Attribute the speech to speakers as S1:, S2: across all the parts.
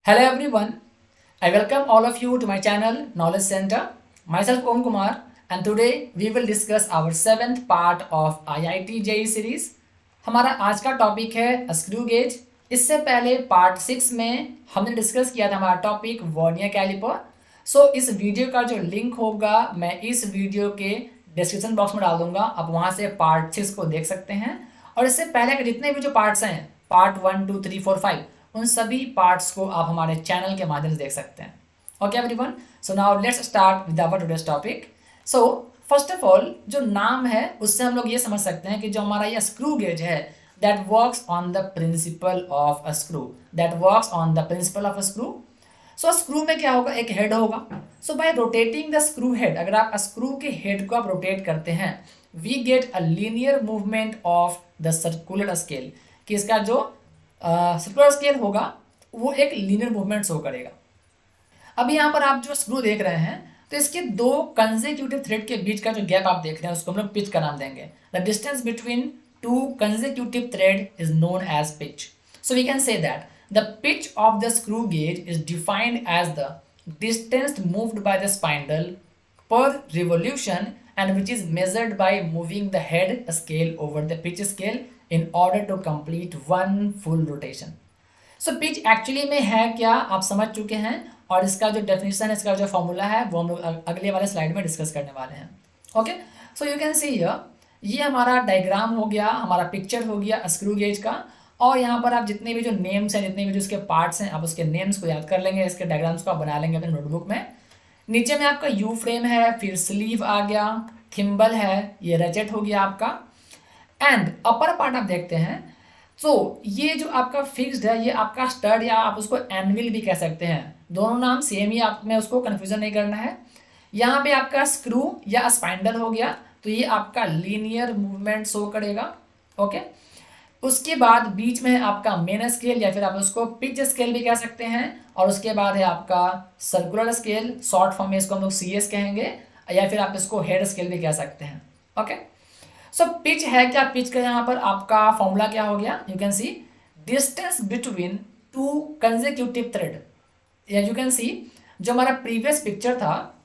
S1: Hello everyone, I welcome all of you to my channel Knowledge Center. Myself Om Kumar and today we will discuss our 7th part of IIT JEE series. हमारा आज का topic है screw gauge. इससे पहले part 6 में हमने discuss किया था हमारा टॉपिक वर्नियर कैलिपर. सो इस वीडियो का जो लिंक होगा मैं इस वीडियो के डिस्क्रिप्शन बॉक्स में डाल दूंगा. आप वहाँ से पार्ट 6 को देख सकते हैं. और इससे पहले के जितने भी जो पार्ट्स हैं पार्ट 1, 2, 3, 4, 5 उन सभी पार्ट्स को आप हमारे चैनल के माध्यम से देख सकते हैं. Okay everyone, so now let's start with our today's topic. So first of all जो नाम है उससे हम लोग ये समझ सकते हैं कि जो हमारा ये स्क्रू गेज है that works on the principle of a screw. That works on the principle of a screw. So screw में क्या होगा, एक हेड होगा. So by rotating the screw head, अगर आप स्क्रू के हेड को आप रोटेट करते हैं we get a linear movement of the circular scale. कि इसका जो सर्कुलर स्केल होगा वो एक लीनियर मूवमेंट शो करेगा. अभी यहाँ पर आप जो स्क्रू देख रहे हैं तो इसके दो कंसेक्यूटिव थ्रेड के बीच का जो गैप आप देख रहे हैं उसको हम लोग पिच का नाम देंगे. The distance between two consecutive thread is known as pitch. So we can say that the pitch of the screw gauge is defined as the distance moved by the spindle per revolution and which is measured by moving the head scale over the pitch scale in order to complete one full rotation. So pitch actually में है क्या आप समझ चुके हैं और इसका जो डेफिनेशन है, इसका जो फॉर्मूला है वो हम लोग अगले वाले स्लाइड में डिस्कस करने वाले हैं. Okay, so you can see here ये हमारा डायग्राम हो गया, हमारा पिक्चर हो गया स्क्रू गेज का. और यहाँ पर आप जितने भी जो नेम्स हैं, जितने भी जो उसके पार्ट्स हैं आप उसके नेम्स को याद कर लेंगे, इसके डायग्राम्स को आप बना लेंगे अपने नोटबुक में. नीचे में आपका यू फ्रेम है, फिर स्लीव आ गया, थिम्बल है, ये रेचेट हो गया आपका. एंड अपर पार्ट आप देखते हैं तो ये जो आपका फिक्स्ड है ये आपका स्टड या आप उसको एनविल भी कह सकते हैं. दोनों नाम सेम ही, आप में उसको कन्फ्यूजन नहीं करना है. यहाँ पे आपका स्क्रू या स्पाइंडल हो गया तो ये आपका लीनियर मूवमेंट शो करेगा. ओके, उसके बाद बीच में है आपका मेन स्केल या फिर आप उसको पिच स्केल भी कह सकते हैं. और उसके बाद है आपका सर्कुलर स्केल, शॉर्ट फॉर्म में इसको हम लोग CS कहेंगे या फिर आप इसको हेड स्केल भी कह सकते हैं. ओके, सो पिच है क्या, पिच का यहाँ पर आपका फॉर्मूला क्या हो गया, you can C distance between two consecutive thread. या यू कैन सी जो हमारा प्रीवियस पिक्चर था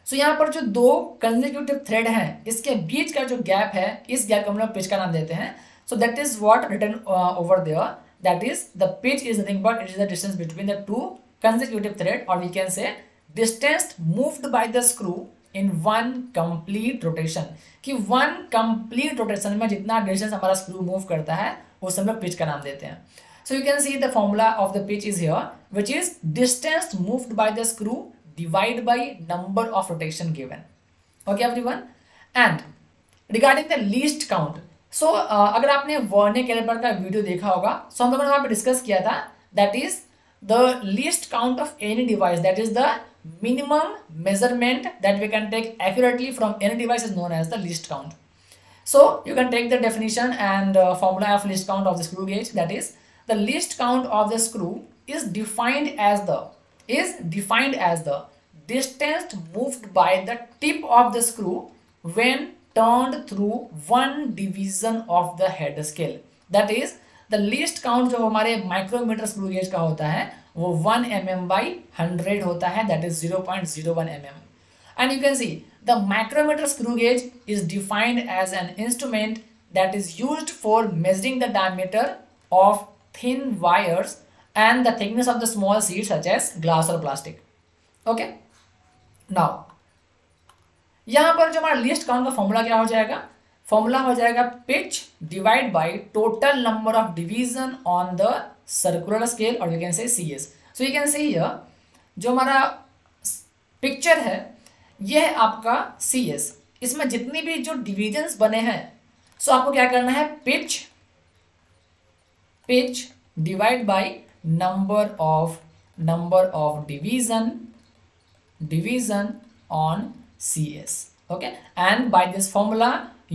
S1: सो यहाँ पर जो दो कंसेक्यूटिव थ्रेड हैं इसके बीच का जो गैप है इस गैप को हम लोग पिच का नाम देते हैं. So that is what written over there. That is the pitch is nothing but it is the distance between the two consecutive thread, or we can say distance moved by the screw in one complete rotation. कि one complete rotation में जितना distance हमारा screw move करता है वो हम लोग pitch का नाम देते हैं. So you can see the formula of the pitch is here, which is distance moved by the screw divided by number of rotation given. Okay everyone. And regarding the least count. सो अगर आपने vernier caliper का video देखा होगा सो हम लोगों ने वहाँ पे डिस्कस किया था that is the least count of any device, that is the minimum measurement that we can take accurately from any device is known as the least count. So you can take the definition and formula of least count of the screw gauge. That is the least count of the screw is defined as the distance moved by the tip of the screw when turned through one division of the head scale. That is the least count जो हमारे micrometer screw gauge का होता है वो 1 mm by 100 होता है, that is 0.01 mm. And you can see the micrometer screw gauge is defined as an instrument that is used for measuring the diameter of thin wires and the thickness of the small sheets such as glass or plastic. Okay, now यहाँ पर जो हमारा list count का formula क्या हो जाएगा, formula हो जाएगा pitch divide by total number of division on the circular scale और you can say CS. So you can say here जो हमारा पिक्चर है ये है आपका CS. इसमें जितनी भी जो डिवीजन्स बने हैं सो आपको क्या करना है, pitch divide by number of division on CS. Okay, and by this formula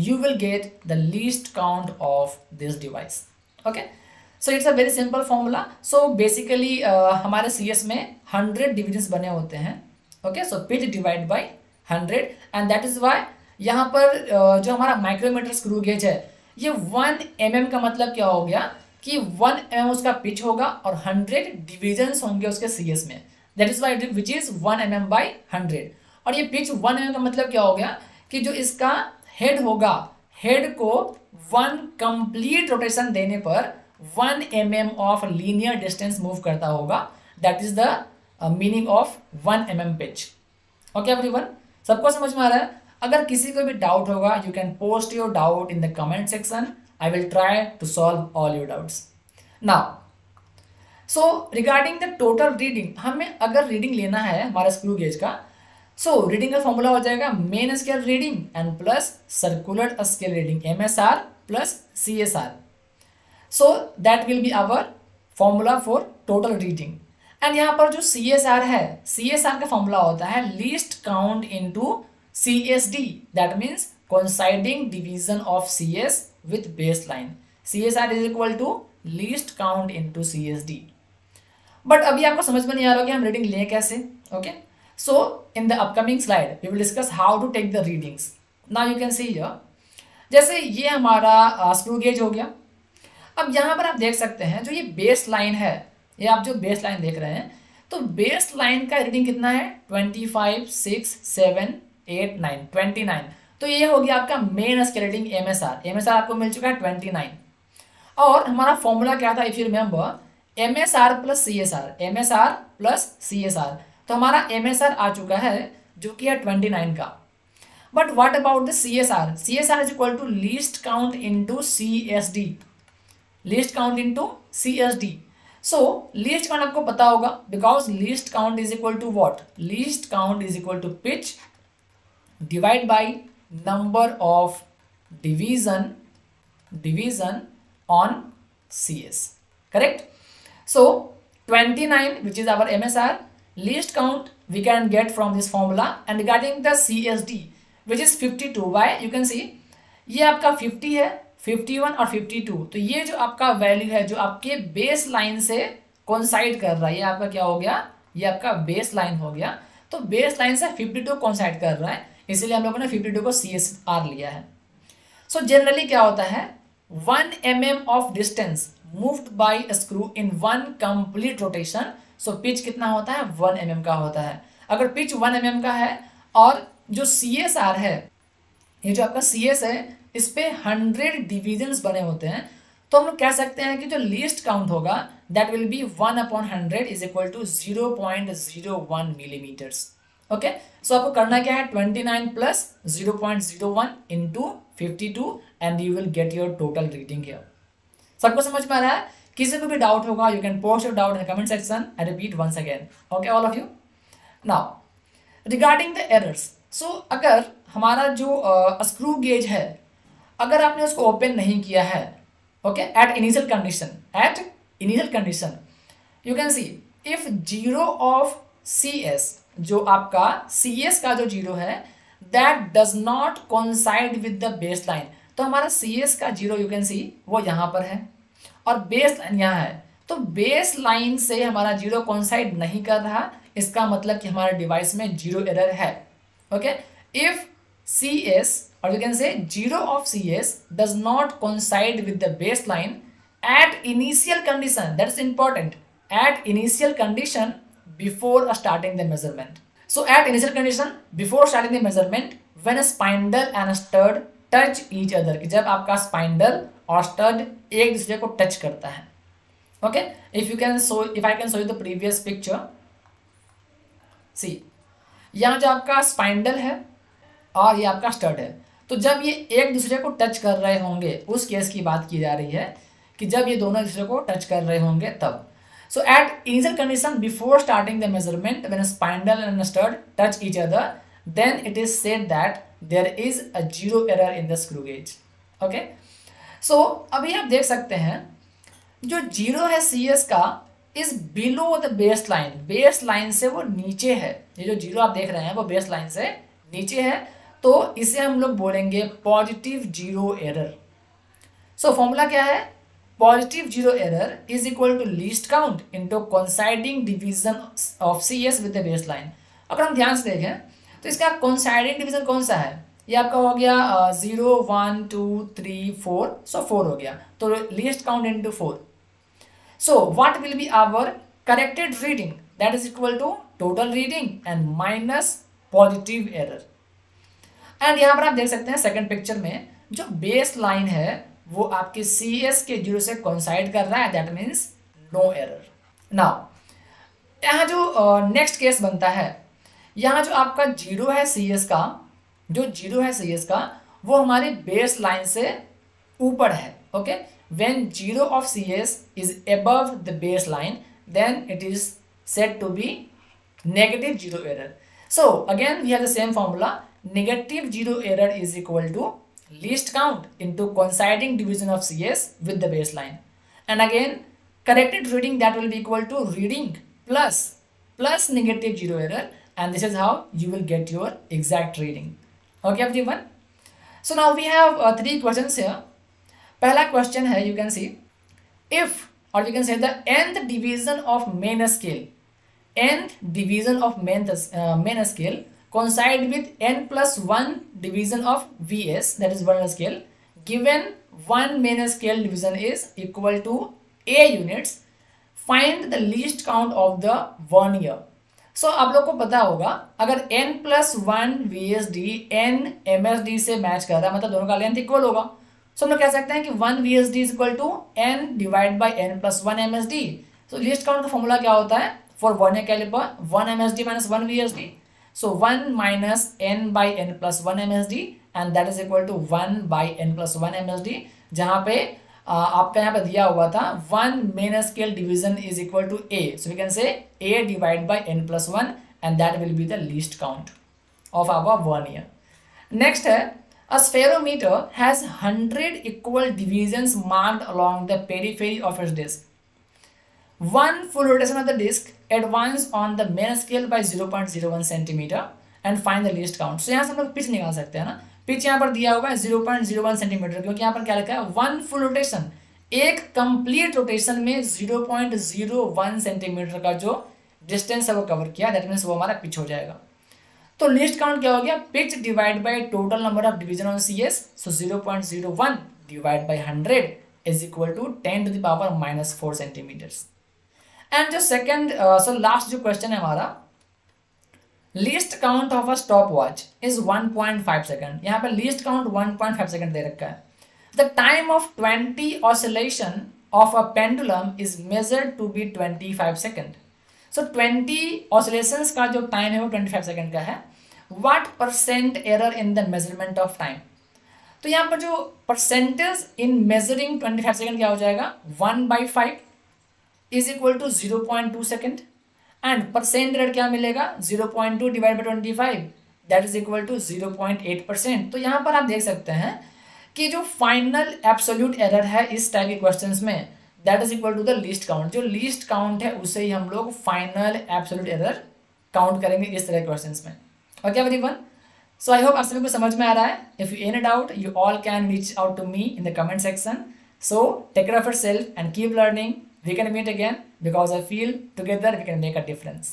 S1: you will get the least count of this device. Okay, so it's a very simple formula. So basically हमारे CS में 100 divisions बने होते हैं. Okay, so pitch divide by 100 and that is why यहाँ पर जो हमारा micrometer screw gauge है ये 1 mm का मतलब क्या हो गया कि 1 mm उसका पिच होगा और 100 डिविजन्स होंगे उसके CS में, that is why which is 1 mm by 100। और ये पिच 1 mm का मतलब क्या हो गया कि जो इसका हेड होगा, हेड को 1 कंप्लीट रोटेशन देने पर 1 mm of linear distance move करता होगा, that is the meaning of 1 mm pitch. Okay everyone, सबको समझ में आ रहा है? अगर किसी को भी डाउट होगा, you can post your doubt in the comment section, I will try to solve all your doubts. Now so regarding the total reading, हमें अगर रीडिंग लेना है हमारा स्क्रू गेज का, सो रीडिंग का फॉर्मूला हो जाएगा main scale reading and plus circular scale reading MSR plus CSR। So that will be our formula for total reading. And यहाँ पर जो CSR है, CSR का फॉर्मूला होता है least count into CSD, that means coinciding division of CS with base line. CSR is equal to least count into CSD। But अभी आपको समझ में नहीं आ रहा कि हम रीडिंग लें कैसे। Okay, so in the upcoming slide we will discuss how to take the readings. Now you can see here, जैसे ये हमारा स्क्रू गेज हो गया। अब यहाँ पर आप देख सकते हैं जो ये बेस लाइन है, ये आप जो बेस लाइन देख रहे हैं, तो बेस लाइन का रीडिंग कितना है 25, 6, 7, 8, 9, 29। तो ये हो गया आपका मेन स्केल रीडिंग MSR आपको मिल चुका है 29। और हमारा फॉर्मूला क्या था if you remember, MSR plus CSR। तो हमारा MSR आ चुका है जो कि है 29 का। But what about the CSR is equal to least count into CSD। So least count आपको पता होगा, because least count is equal to what, least count is equal to pitch divide by number of division on CS, correct? So 29, which is our MSR, least count we can get from this formula, and regarding the CSD which is 52, why you can see ये आपका 50 है, 51 और 52, तो ये जो आपका value है जो आपके बेस लाइन से कोइंसाइड कर रहा है, ये आपका क्या हो गया, ये आपका बेस लाइन हो गया। तो बेस लाइन से 52 कोइंसाइड कर रहा है, इसलिए हम लोगों ने 52 को CSR लिया है। सो जनरली क्या होता है, 1 mm of distance moved by a screw in 1 complete rotation, so pitch कितना होता है 1 mm का होता है। अगर pitch 1 mm का है और जो CSR है, ये जो आपका CS है, इस पे 100 डिविजन्स बने होते हैं, तो हम लोग कह सकते हैं कि जो लीस्ट काउंट होगा that will be 1/100 is equal to 0.01 millimetres. Okay, so आपको करना क्या है 29 plus 0.01 into 52 and you will get your total reading here. सबको समझ में आ रहा है? किसी को भी डाउट होगा you can post your doubt in the comment section. I repeat once again, okay all of you. Now regarding the errors, so अगर हमारा जो स्क्रू गेज है, अगर आपने उसको ओपन नहीं किया है, okay, eight initial condition you can see if zero of CS, जो आपका CS का जो जीरो है that does not coincide with the base line, तो हमारा CS का जीरो यू कैन सी वो यहाँ पर है और बेस लाइन यहाँ है, तो बेस लाइन से हमारा जीरो कोइंसाइड नहीं कर रहा, इसका मतलब कि हमारे डिवाइस में जीरो एरर है। Okay, if CS or you can say zero of CS does not coincide with the baseline at initial condition, that's important, at initial condition before starting the measurement. So at initial condition before starting the measurement, when a spindle and a stud touch each other, कि जब आपका spindle और stud एक दूसरे को touch करता है। Okay, if I can show you the previous picture, see यहाँ जो आपका spindle है और ये आपका स्टड है, तो जब ये एक दूसरे को टच कर रहे होंगे, उस केस की बात की जा रही है कि जब ये दोनों दूसरे को टच कर रहे होंगे तब। So at initial condition before starting the measurement when spindle and stud touch each other, then it is said that there is a zero error in the screw gauge. Okay, so अभी आप देख सकते हैं जो zero है CS का is below the base line, base line से वो नीचे है। ये जो जीरो आप देख रहे हैं वो बेस लाइन से नीचे है, तो इसे हम लोग बोलेंगे positive zero error. So formula क्या है, positive zero error is equal to least count into coinciding division of CS with the base line. अगर हम ध्यान से देखें तो इसका कोइंसाइडिंग डिवीजन कौन सा है, ये आपका हो गया 0 1 2 3 4, सो 4 हो गया, तो least count into 4, So what will be our corrected reading? That is equal to total reading and minus positive error. And यहाँ पर आप देख सकते हैं सेकंड पिक्चर में जो बेस लाइन है वो आपके CS के 0 से कोइंसाइड कर रहा है, that means no error. Now यहाँ जो नेक्स्ट केस बनता है, यहाँ जो आपका 0 है CS का, जो 0 है CS का वो हमारे बेस लाइन से ऊपर है. Okay, when 0 of CS is above the base line then it is said to be negative 0 error. So again we have the same formula, negative 0 error is equal to least count into coinciding division of CS with the baseline, and again corrected reading that will be equal to reading plus negative 0 error, and this is how you will get your exact reading. Okay everyone, so now we have 3 questions here. पहला question है, you can see, if or we can say the nth division of main scale, nth division of main scale coincide with n plus 1 division of VS, that is vernal scale, given one main scale division is equal to A units, find the least count of the vernier. So आप लोग को पता होगा अगर n plus 1 VSD n MSD से match कर रहा है मतलब दोनों का लेंथ इक्वल होगा. So हम लोग कह सकते हैं कि 1 VSD is equal to n divided by n plus 1 MSD. So least count का फॉर्मूला क्या होता है for vernier caliper? 1 MSD minus 1 VSD. So 1 minus n by n plus 1 MSD and that is equal to 1 by n plus 1 MSD, जहाँ पे आपका यहाँ पे दिया हुआ था 1 main scale division is equal to A. So we can say A divided by n plus 1 and that will be the least count of our vernier. Next है, a spherometer has 100 equal divisions marked along the periphery of its disc. One full rotation of the disc advance on the main scale by 0.01 centimeter and find the least count. So यहाँ से हम लोग pitch निकाल सकते हैं ना. Pitch यहाँ पर दिया हुआ है 0.01 सेंटीमीटर, क्योंकि यहाँ पर क्या लिखा है वन फुल रोटेशन, एक कंप्लीट रोटेशन में 0.01 सेंटीमीटर का जो डिस्टेंस है वो कवर किया, दैट मीन्स वो हमारा पिच हो जाएगा. तो लीस्ट काउंट क्या हो गया, pitch divide by total number of division on CS. So 0.01 divide by 100 is equal to 10 to the power -4 centimetres. And जो सेकंड सो लास्ट जो क्वेश्चन है हमारा, least count of a stop watch is 1.5 second. यहाँ पे least count 1.5 second दे रखा है. The time of 20 oscillation of a pendulum is measured to be 25 second. So 20 oscillations का जो टाइम है वो 25 सेकंड का है. What percent error in the measurement of time. तो यहाँ पर जो परसेंटेज इन मेजरिंग 25 सेकंड क्या हो जाएगा, 1/5 इज इक्वल टू 0.2 सेकेंड. एंड परसेंट एरर क्या मिलेगा, 0.2 divide by 25 that is equal to 0.8%. तो यहाँ पर आप देख सकते हैं कि जो फाइनल एब्सोल्यूट एरर है इस टाइप के क्वेश्चंस में that is equal to the least count. जो लीस्ट काउंट है उसे ही हम लोग फाइनल एब्सोल्यूट एरर काउंट करेंगे इस तरह के क्वेश्चंस में. Okay everyone, so I hope आप सभी को समझ में आ रहा है. If you any doubt you all can reach out to me in the comment section. So take care of yourself and keep learning. We can meet again because I feel together we can make a difference.